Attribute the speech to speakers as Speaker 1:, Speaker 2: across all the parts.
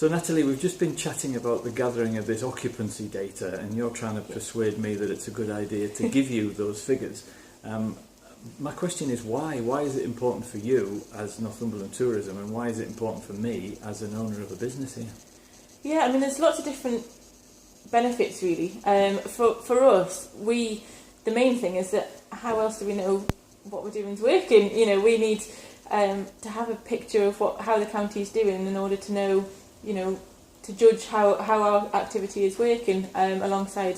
Speaker 1: So Natalie, we've just been chatting about the gathering of this occupancy data, and you're trying to persuade me that it's a good idea to give you those figures. My question is why? Why is it important for you as Northumberland Tourism, and why is it important for me as an owner of a business here?
Speaker 2: Yeah, I mean, there's lots of different benefits really. For us, the main thing is that how else do we know what we're doing is working? You know, we need to have a picture of how the county is doing in order to know, you know, to judge how our activity is working, alongside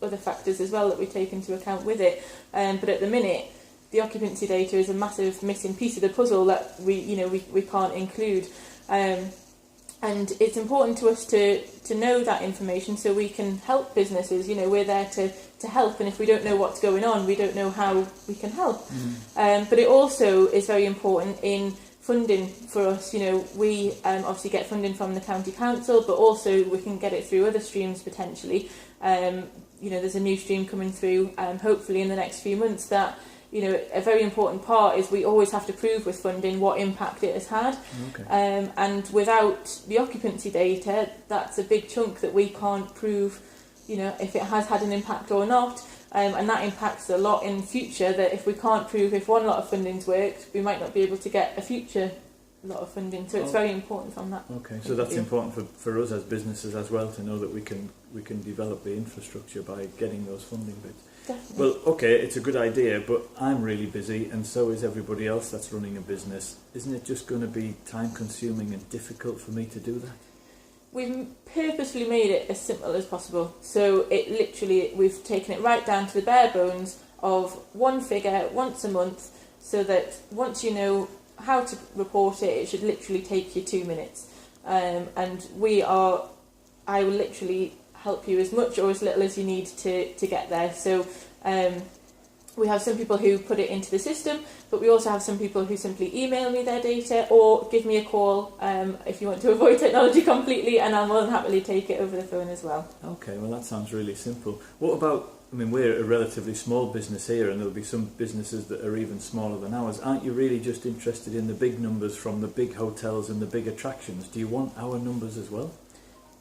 Speaker 2: other factors as well that we take into account with it. But at the minute, the occupancy data is a massive missing piece of the puzzle that we can't include. And it's important to us to know that information so we can help businesses. You know, we're there to help, and if we don't know what's going on, we don't know how we can help. But it also is very important in funding for us. You know, we obviously get funding from the county council, but also we can get it through other streams potentially. You know, there's a new stream coming through, hopefully in the next few months, that, you know, a very important part is we always have to prove with funding what impact it has had.
Speaker 1: Okay.
Speaker 2: And without the occupancy data, that's a big chunk that we can't prove, you know, if it has had an impact or not. And that impacts a lot in future, that if we can't prove if one lot of funding's worked, we might not be able to get a future lot of funding. So it's very important from that.
Speaker 1: Okay, so that's important for us as businesses as well, to know that we can develop the infrastructure by getting those funding bits.
Speaker 2: Definitely.
Speaker 1: Well, okay, it's a good idea, but I'm really busy, and so is everybody else that's running a business. Isn't it just going to be time-consuming and difficult for me to do that?
Speaker 2: We've purposefully made it as simple as possible. So we've taken it right down to the bare bones of one figure once a month, so that once you know how to report it, it should literally take you 2 minutes. And I will literally help you as much or as little as you need to get there. So we have some people who put it into the system, but we also have some people who simply email me their data or give me a call if you want to avoid technology completely, and I'll more than happily take it over the phone as well.
Speaker 1: Okay, well that sounds really simple. What about, I mean, we're a relatively small business here, and there'll be some businesses that are even smaller than ours. Aren't you really just interested in the big numbers from the big hotels and the big attractions? Do you want our numbers as well?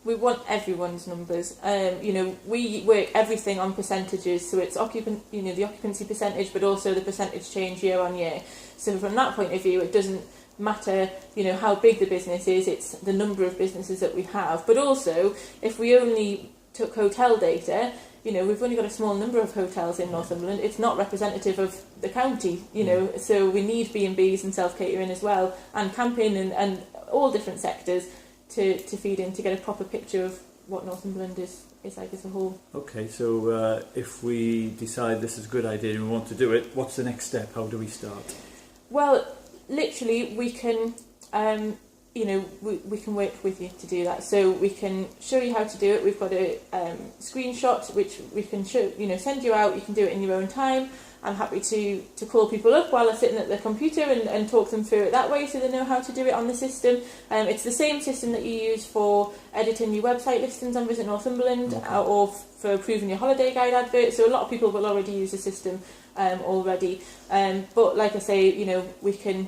Speaker 2: We want everyone's numbers. You know, we work everything on percentages, so it's the occupancy percentage, but also the percentage change year on year. So from that point of view, it doesn't matter, you know, how big the business is, it's the number of businesses that we have. But also, if we only took hotel data, you know, we've only got a small number of hotels in Northumberland. It's not representative of the county, you know, so we need B&Bs and self-catering as well, and camping and all different sectors to feed in, to get a proper picture of what Northumberland is like as a whole. Okay,
Speaker 1: so if we decide this is a good idea and we want to do it, what's the next step? How do we start?
Speaker 2: Well, literally, we can, we can work with you to do that. So we can show you how to do it. We've got a screenshot which we can show, send you out. You can do it in your own time. I'm happy to call people up while they're sitting at the computer and talk them through it that way, so they know how to do it on the system. It's the same system that you use for editing your website listings on Visit Northumberland, or for approving your holiday guide advert. So a lot of people will already use the system already. But like I say, we can.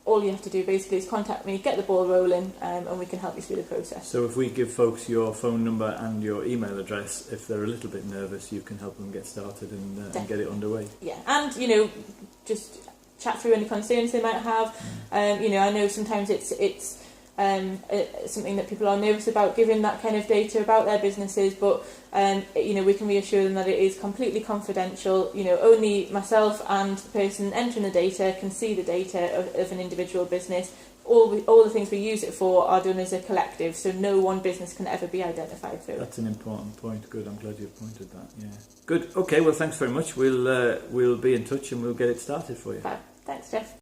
Speaker 2: All you have to do basically is contact me, get the ball rolling, and we can help you through the process.
Speaker 1: So if we give folks your phone number and your email address, if they're a little bit nervous, you can help them get started and get it underway.
Speaker 2: Yeah, and just chat through any concerns they might have. I know sometimes it's something that people are nervous about giving that kind of data about their businesses, but we can reassure them that it is completely confidential. Only myself and the person entering the data can see the data of an individual business. All the things we use it for are done as a collective, so no one business can ever be identified through.
Speaker 1: That's an important point. Good, I'm glad you've pointed that. Yeah. Good. Okay. Well, thanks very much. We'll be in touch and we'll get it started for you.
Speaker 2: Fab. Thanks, Jeff.